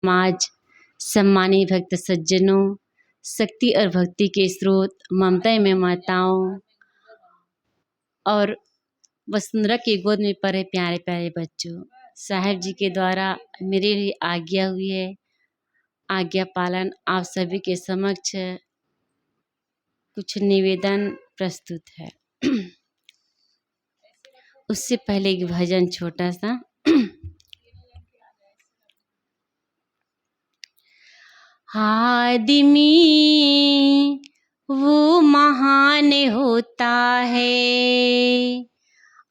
समाज, सम्मानीय भक्त सज्जनों, शक्ति और भक्ति के स्रोत, ममता में माताओं और वसुंधरा की गोद में पड़े प्यारे प्यारे बच्चों, साहेब जी के द्वारा मेरे लिए आज्ञा हुई है। आज्ञा पालन आप सभी के समक्ष कुछ निवेदन प्रस्तुत है। उससे पहले एक भजन छोटा सा। आदमी वो महान होता है,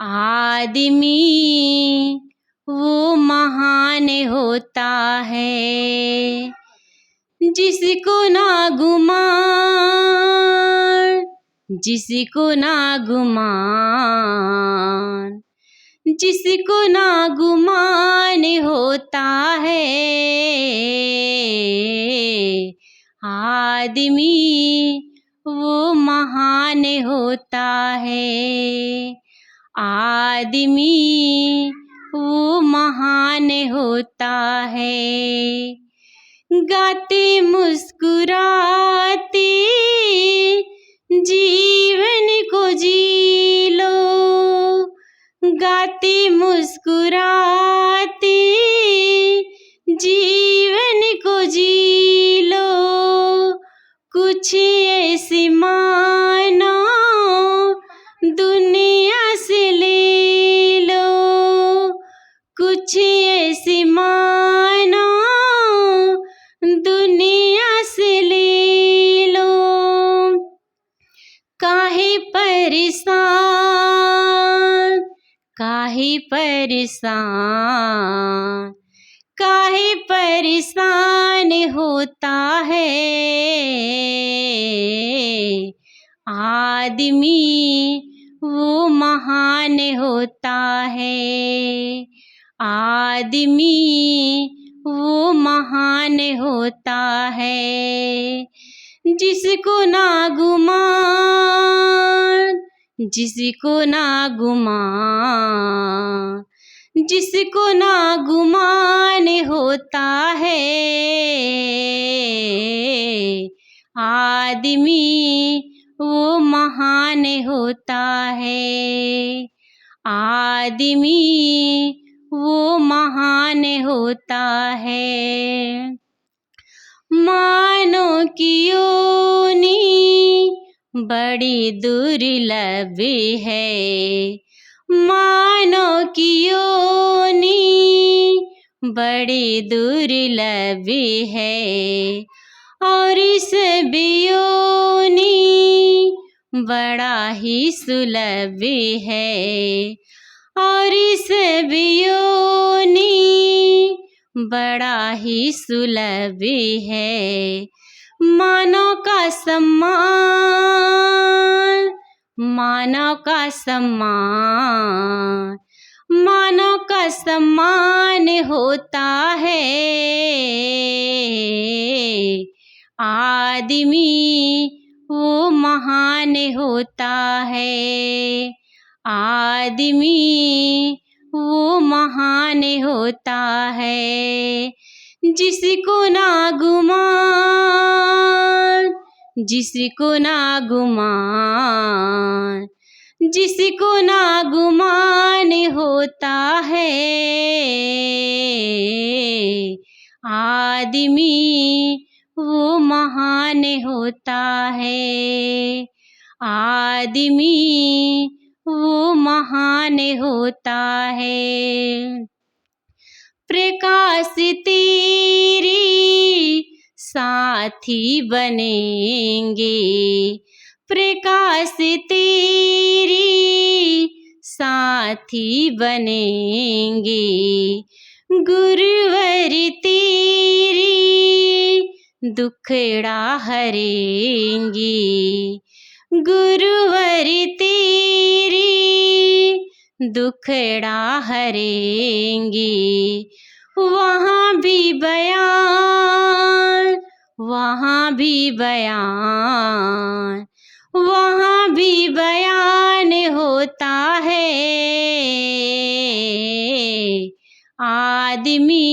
आदमी वो महान होता है, जिसको ना गुमान, जिसको ना गुमान, जिसको ना गुमान होता है। आदमी वो महान होता है, आदमी वो महान होता है। गाते मुस्कुराते जीवन को जी लो, गाते मुस्कुराते जीवन को जी लो, कुछ ऐसी मानो दुनिया से ले लो, कुछ ऐसी मानो दुनिया से ले लो। काहे परेशान, काहे परेशान, काहे परेशान होता है। आदमी वो महान होता है, आदमी वो महान होता है, जिसको ना गुमान, जिसको ना गुमान, जिसको ना गुमान होता है। आदमी वो महान होता है, आदमी वो महान होता है। मानो की योनि बड़ी दुर्लभ है, मानो की योनि बड़ी दुर्लभ है, और इस योनि बड़ा ही सुलभ है, और इस योनि बड़ा ही सुलभ है। मानव का सम्मान, मानव का सम्मान, मानव का सम्मान होता है। आदमी वो महान होता है, आदमी वो महान होता है, जिसको ना गुमान, जिसको ना गुमान, जिसको ना गुमान होता है। आदमी वो महान होता है, आदमी वो महान होता है। प्रकाश तेरी साथी बनेंगे, प्रकाश तेरी साथी बनेंगे, गुरुवर तेरी दुखड़ा हरेंगे, गुरुवर तेरी दुखड़ा हरेंगे। वहाँ भी बयान, वहाँ भी बयान, वहाँ भी बयान होता है। आदमी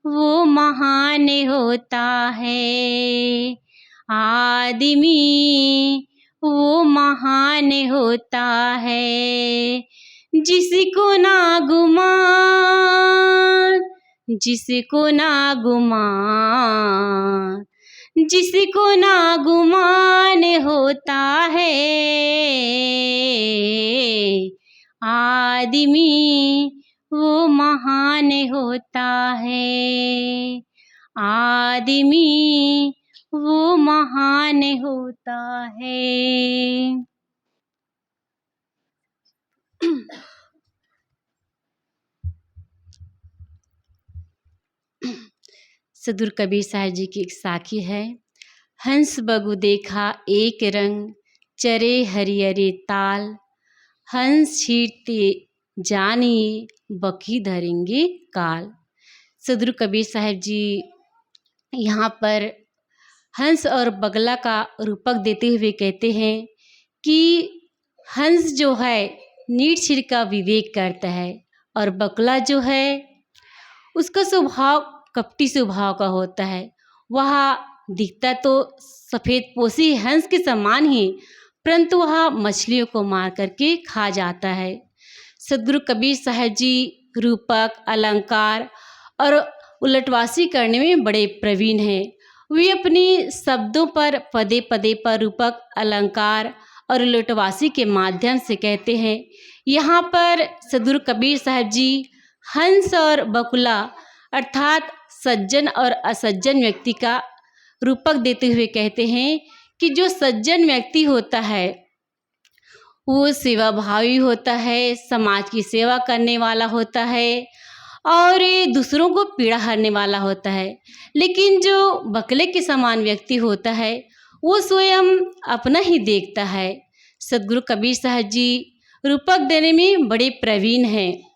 वो वो महान होता है, आदमी वो महान होता है, जिसको ना गुमान, जिसको ना गुमान, जिसको ना गुमान होता है, आदमी वो महान होता है, आदमी वो महान होता है। सदगुरु कबीर साहब जी की एक साखी है। हंस बगु देखा एक रंग, चरे हरियरे ताल, हंस छीटते जानिए बकी धरेंगे काल। सदगुरु कबीर साहब जी यहाँ पर हंस और बगला का रूपक देते हुए कहते हैं कि हंस जो है नीट छिड़ का विवेक करता है, और बगला जो है उसका स्वभाव कपटी स्वभाव का होता है। वह दिखता तो सफ़ेद पोशी हंस के समान ही, परंतु वह मछलियों को मार करके खा जाता है। सदगुरु कबीर साहब जी रूपक, अलंकार और उलटवासी करने में बड़े प्रवीण हैं। वे अपने शब्दों पर पदे पदे पर रूपक, अलंकार और उलटवासी के माध्यम से कहते हैं। यहाँ पर सदगुरु कबीर साहब जी हंस और बकुला अर्थात सज्जन और असज्जन व्यक्ति का रूपक देते हुए कहते हैं कि जो सज्जन व्यक्ति होता है वो सेवाभावी होता है, समाज की सेवा करने वाला होता है और दूसरों को पीड़ा हरने वाला होता है। लेकिन जो बकले के समान व्यक्ति होता है वो स्वयं अपना ही देखता है। सदगुरु कबीर साहब जी रूपक देने में बड़े प्रवीण हैं।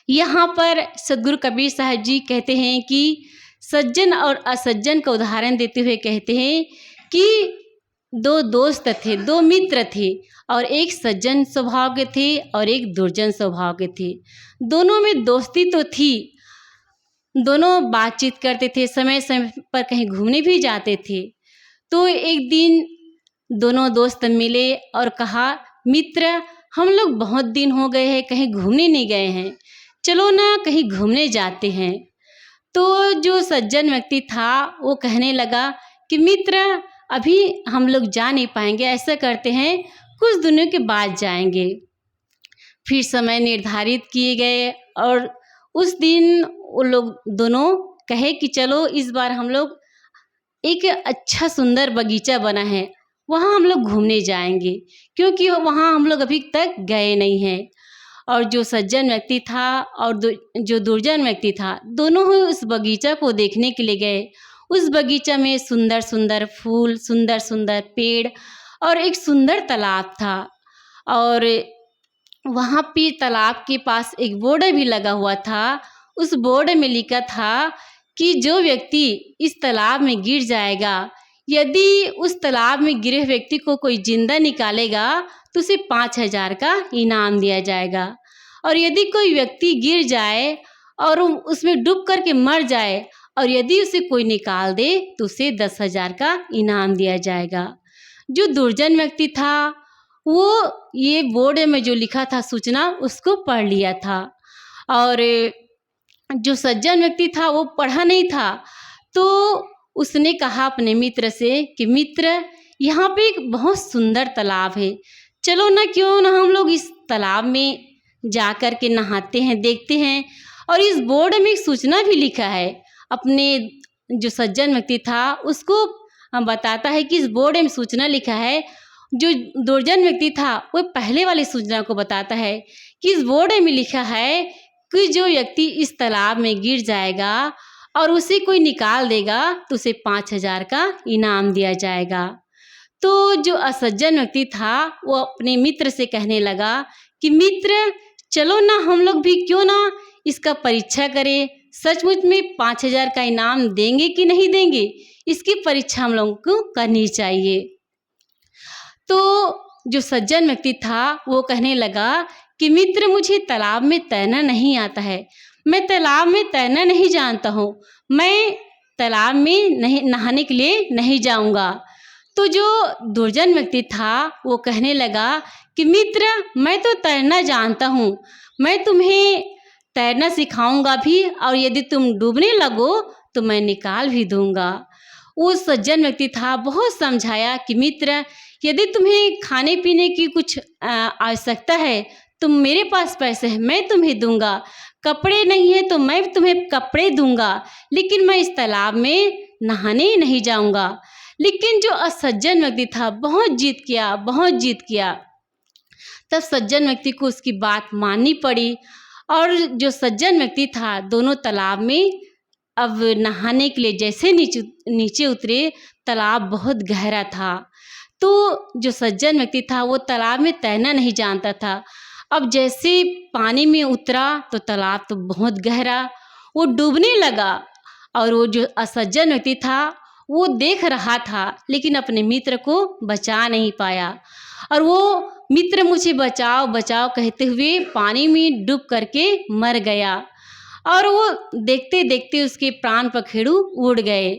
यहाँ पर सदगुरु कबीर साहब जी कहते हैं कि सज्जन और असज्जन का उदाहरण देते हुए कहते हैं कि दो दोस्त थे, दो मित्र थे, और एक सज्जन स्वभाव के थे और एक दुर्जन स्वभाव के थे। दोनों में दोस्ती तो थी, दोनों बातचीत करते थे, समय समय पर कहीं घूमने भी जाते थे। तो एक दिन दोनों दोस्त मिले और कहा, मित्र हम लोग बहुत दिन हो गए हैं कहीं घूमने नहीं गए हैं, चलो ना कहीं घूमने जाते हैं। तो जो सज्जन व्यक्ति था वो कहने लगा कि मित्र अभी हम लोग जा नहीं पाएंगे, ऐसा करते हैं कुछ दिनों के बाद जाएंगे। फिर समय निर्धारित किए गए और उस दिन वो लोग दोनों कहे कि चलो इस बार हम लोग एक अच्छा सुंदर बगीचा बना है वहाँ हम लोग घूमने जाएंगे, क्योंकि वहाँ हम लोग अभी तक गए नहीं हैं। और जो सज्जन व्यक्ति था और जो दुर्जन व्यक्ति था, दोनों ही उस बगीचा को देखने के लिए गए। उस बगीचा में सुंदर सुंदर फूल, सुंदर सुंदर पेड़ और एक सुंदर तालाब था। और वहाँ पे तालाब के पास एक बोर्ड भी लगा हुआ था। उस बोर्ड में लिखा था कि जो व्यक्ति इस तालाब में गिर जाएगा, यदि उस तालाब में गिरे व्यक्ति को कोई जिंदा निकालेगा तो उसे 5,000 का इनाम दिया जाएगा, और यदि कोई व्यक्ति गिर जाए और उसमें डूब करके मर जाए और यदि उसे कोई निकाल दे तो उसे 10,000 का इनाम दिया जाएगा। जो दुर्जन व्यक्ति था वो ये बोर्ड में जो लिखा था सूचना उसको पढ़ लिया था, और जो सज्जन व्यक्ति था वो पढ़ा नहीं था। तो उसने कहा अपने मित्र से कि मित्र यहाँ पे एक बहुत सुंदर तालाब है, चलो ना क्यों ना हम लोग इस तालाब में जा कर के नहाते हैं, देखते हैं। और इस बोर्ड में एक सूचना भी लिखा है। अपने जो सज्जन व्यक्ति था उसको बताता है कि इस बोर्ड में सूचना लिखा है। जो दुर्जन व्यक्ति था वो पहले वाली सूचना को बताता है कि इस बोर्ड में लिखा है कि जो व्यक्ति इस तालाब में गिर जाएगा और उसे कोई निकाल देगा तो उसे 5,000 का इनाम दिया जाएगा। तो जो असज्जन व्यक्ति था वो अपने मित्र से कहने लगा कि मित्र चलो ना हम लोग भी क्यों ना इसका परीक्षा करें, सचमुच में 5,000 का इनाम देंगे कि नहीं देंगे, इसकी परीक्षा हम लोगों को करनी चाहिए। तो जो सज्जन व्यक्ति था वो कहने लगा कि मित्र मुझे तालाब में तैरना नहीं आता है, मैं तालाब में तैरना नहीं जानता हूँ, मैं तालाब में नहीं नहाने के लिए नहीं जाऊँगा। तो जो दुर्जन व्यक्ति था वो कहने लगा कि मित्र, मैं तो तैरना जानता हूँ, मैं तुम्हें तैरना सिखाऊंगा भी, और यदि तुम डूबने लगो तो मैं निकाल भी दूंगा। वो सज्जन व्यक्ति था, बहुत समझाया कि मित्र, यदि तुम्हें खाने पीने की कुछ आवश्यकता है तो मेरे पास पैसे हैं, मैं तुम्हें दूंगा। कपड़े नहीं है तो मैं तुम्हें कपड़े दूंगा, लेकिन मैं इस तालाब में नहाने नहीं जाऊंगा। लेकिन जो असज्जन व्यक्ति था बहुत जिद किया। तब सज्जन व्यक्ति को उसकी बात माननी पड़ी, और जो सज्जन व्यक्ति था दोनों तालाब में अब नहाने के लिए जैसे नीचे उतरे, तालाब बहुत गहरा था। तो जो सज्जन व्यक्ति था वो तालाब में तैरना नहीं जानता था। अब जैसे पानी में उतरा तो तालाब तो बहुत गहरा, वो डूबने लगा। और वो जो असज्जन व्यक्ति था वो देख रहा था, लेकिन अपने मित्र को बचा नहीं पाया। और वो मित्र मुझे बचाओ बचाओ कहते हुए पानी में डूब करके मर गया। और वो देखते देखते उसके प्राण पखेरु उड़ गए।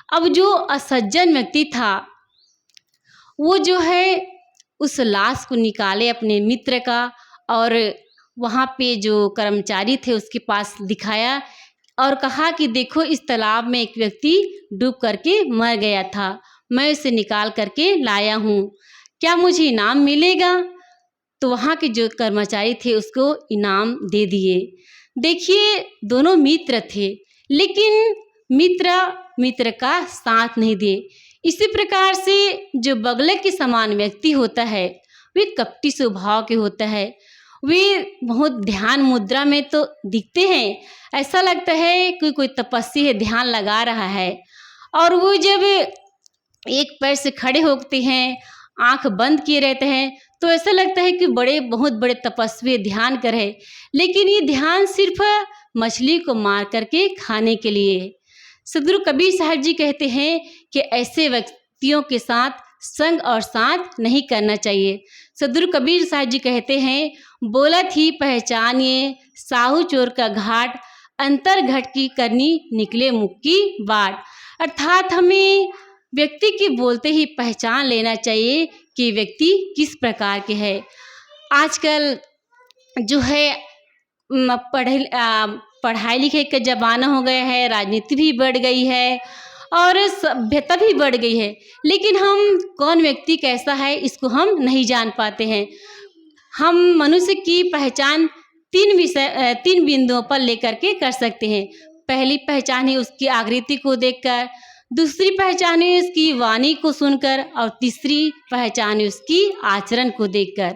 अब जो असज्जन व्यक्ति था वो जो है उस लाश को निकाले अपने मित्र का, और वहाँ पे जो कर्मचारी थे उसके पास दिखाया और कहा कि देखो, इस तालाब में एक व्यक्ति डूब करके मर गया था, मैं उसे निकाल करके लाया हूँ, क्या मुझे इनाम मिलेगा? तो वहाँ के जो कर्मचारी थे उसको इनाम दे दिए। देखिए, दोनों मित्र थे, लेकिन मित्र का साथ नहीं दिए। इसी प्रकार से जो बगले के समान व्यक्ति होता है वे कपटी स्वभाव के होता है। वे बहुत ध्यान मुद्रा में तो दिखते हैं, ऐसा लगता है कि कोई तपस्वी है, ध्यान लगा रहा है। और वो जब एक पैर से खड़े होते हैं, आंख बंद किए रहते हैं, तो ऐसा लगता है कि बहुत बड़े तपस्वी ध्यान कर रहे, लेकिन ये ध्यान सिर्फ मछली को मार करके खाने के लिए। सदगुरु कबीर साहब जी कहते हैं कि ऐसे व्यक्तियों के साथ संग और साथ नहीं करना चाहिए। सदगुरु कबीर साहब जी कहते हैं, बोलत ही पहचानिए साहू चोर का घाट, अंतर घट की करनी निकले मुख की बाट। अर्थात हमें व्यक्ति के बोलते ही पहचान लेना चाहिए कि व्यक्ति किस प्रकार के है। आजकल जो है पढ़ाई लिखाई का ज़माना हो गया है, राजनीति भी बढ़ गई है और सभ्यता भी बढ़ गई है, लेकिन हम कौन व्यक्ति कैसा है इसको हम नहीं जान पाते हैं। हम मनुष्य की पहचान तीन बिंदुओं पर लेकर के कर सकते हैं। पहली पहचान है उसकी आकृति को देखकर, दूसरी पहचान है उसकी वाणी को सुनकर, और तीसरी पहचान है उसकी आचरण को देखकर।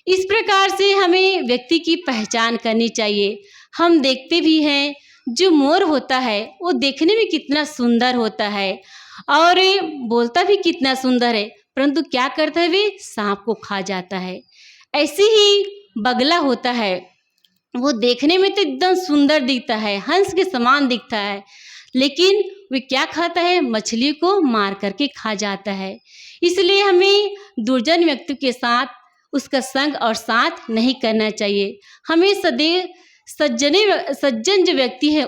इस प्रकार से हमें व्यक्ति की पहचान करनी चाहिए। हम देखते भी हैं, जो मोर होता है वो देखने में कितना सुंदर होता है और बोलता भी कितना सुंदर है, परंतु क्या करता है, वे सांप को खा जाता है। ऐसे ही बगला होता है, वो देखने में तो एकदम सुंदर दिखता है, हंस के समान दिखता है, लेकिन वे क्या खाता है, मछली को मार करके खा जाता है। इसलिए हमें दुर्जन व्यक्ति के साथ उसका संग और साथ नहीं करना चाहिए। हमें सदैव सज्जन जो व्यक्ति है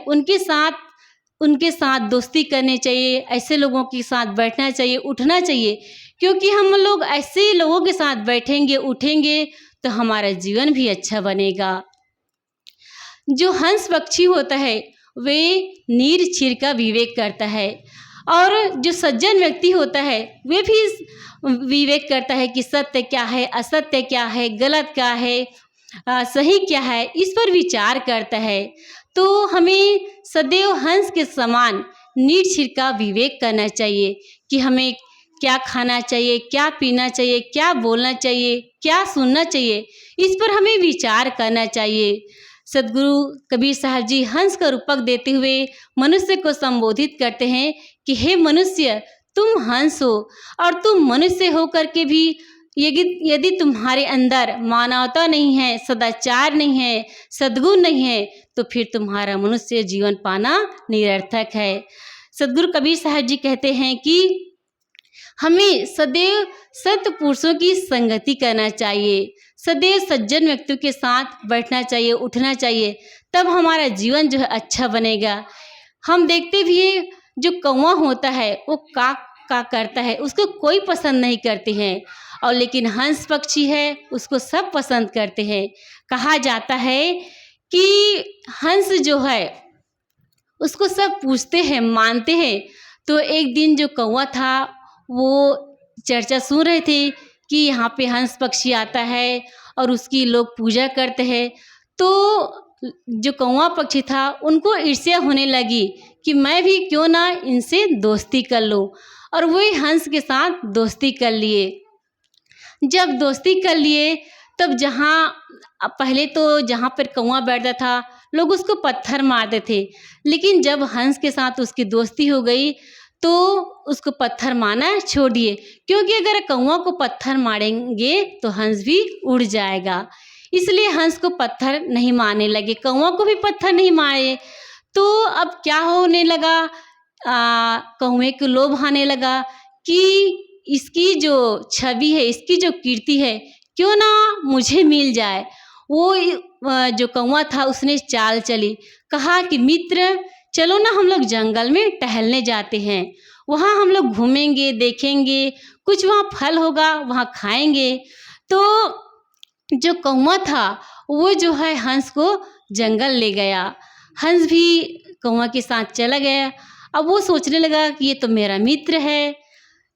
उनके साथ दोस्ती करनी चाहिए, ऐसे लोगों के साथ बैठना चाहिए, उठना चाहिए, क्योंकि हम लोग ऐसे लोगों के साथ बैठेंगे उठेंगे तो हमारा जीवन भी अच्छा बनेगा। जो हंस पक्षी होता है वे नीर क्षीर का विवेक करता है, और जो सज्जन व्यक्ति होता है वे भी विवेक करता है कि सत्य क्या है, असत्य क्या है, गलत क्या है, सही क्या है, इस पर विचार करता है। तो हमें सदैव हंस के समान नीर क्षीर का विवेक करना चाहिए कि हमें क्या खाना चाहिए, क्या पीना चाहिए, क्या बोलना चाहिए, क्या सुनना चाहिए, इस पर हमें विचार करना चाहिए। सदगुरु कबीर साहब जी हंस का रूपक देते हुए मनुष्य को संबोधित करते हैं कि हे मनुष्य, तुम हंस हो, और तुम मनुष्य हो करके भी यदि तुम्हारे अंदर मानवता नहीं है, सदाचार नहीं है, सद्गुण नहीं है, तो फिर तुम्हारा मनुष्य जीवन पाना निरर्थक है। सदगुरु कबीर साहब जी कहते हैं कि हमें सदैव सत्पुरुषों की संगति करना चाहिए, सदैव सज्जन व्यक्तियों के साथ बैठना चाहिए, उठना चाहिए, तब हमारा जीवन जो है अच्छा बनेगा। हम देखते भी हैं जो कौवा होता है वो काक का करता है, उसको कोई पसंद नहीं करते हैं, और लेकिन हंस पक्षी है उसको सब पसंद करते हैं। कहा जाता है कि हंस जो है उसको सब पूछते हैं, मानते हैं। तो एक दिन जो कौवा था वो चर्चा सुन रहे थे कि यहाँ पे हंस पक्षी आता है और उसकी लोग पूजा करते हैं। तो जो कौवा पक्षी था उनको ईर्ष्या होने लगी कि मैं भी क्यों ना इनसे दोस्ती कर लूँ, और वही हंस के साथ दोस्ती कर लिए। जब दोस्ती कर लिए तब पहले तो जहाँ पर कौवा बैठता था लोग उसको पत्थर मारते थे, लेकिन जब हंस के साथ उसकी दोस्ती हो गई तो उसको पत्थर मारना छोड़ दिए, क्योंकि अगर कौवा को पत्थर मारेंगे तो हंस भी उड़ जाएगा। इसलिए हंस को पत्थर नहीं मारने लगे, कौवा को भी पत्थर नहीं मारे। तो अब क्या होने लगा, कौवे को लोभ आने लगा कि इसकी जो छवि है, इसकी जो कीर्ति है, क्यों ना मुझे मिल जाए। वो जो कौवा था उसने चाल चली, कहा कि मित्र चलो ना हम लोग जंगल में टहलने जाते हैं, वहाँ हम लोग घूमेंगे, देखेंगे, कुछ वहाँ फल होगा वहाँ खाएंगे। तो जो कौवा था वो जो है हंस को जंगल ले गया। हंस भी कौवा के साथ चला गया। अब वो सोचने लगा कि ये तो मेरा मित्र है,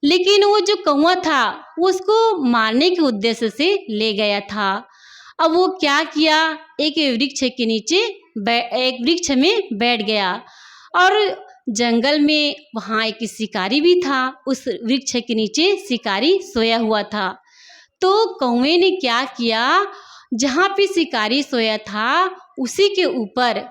लेकिन वो जो कौवा था वो उसको मारने के उद्देश्य से ले गया था। अब वो क्या किया, एक वृक्ष में बैठ गया, और जंगल में वहाँ एक शिकारी भी था, उस वृक्ष के नीचे शिकारी सोया हुआ था। तो कौवे ने क्या किया, जहाँ पे शिकारी सोया था उसी के ऊपर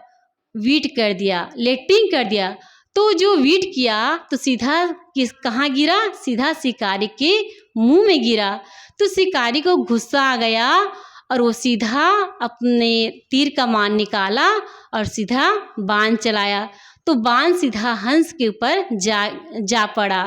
वीट कर दिया, लेटिंग कर दिया। तो जो वीट किया तो सीधा कहाँ गिरा, सीधा शिकारी के मुंह में गिरा। तो शिकारी को गुस्सा आ गया और वो सीधा अपने तीर कमान निकाला और सीधा बाण चलाया। तो बाण सीधा हंस के ऊपर जा पड़ा।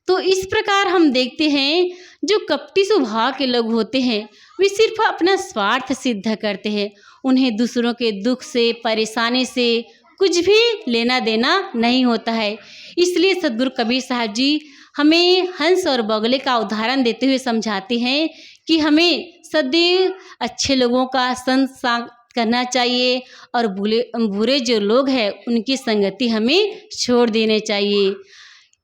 तो इस प्रकार हम देखते हैं जो कपटी स्वभाव के लोग होते हैं वे सिर्फ अपना स्वार्थ सिद्ध करते हैं। उन्हें दूसरों के दुख से, परेशानी से कुछ भी लेना देना नहीं होता है। इसलिए सद्गुरु कबीर साहब जी हमें हंस और बगुले का उदाहरण देते हुए समझाते हैं कि हमें सदैव अच्छे लोगों का संग करना चाहिए, और बुरे जो लोग हैं उनकी संगति हमें छोड़ देनी चाहिए।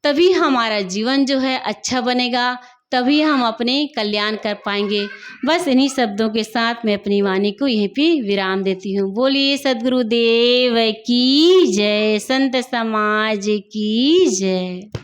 तभी हमारा जीवन जो है अच्छा बनेगा, तभी हम अपने कल्याण कर पाएंगे। बस इन्हीं शब्दों के साथ मैं अपनी वाणी को यहीं पे विराम देती हूँ। बोलिए सद्गुरुदेव की जय, संत समाज की जय।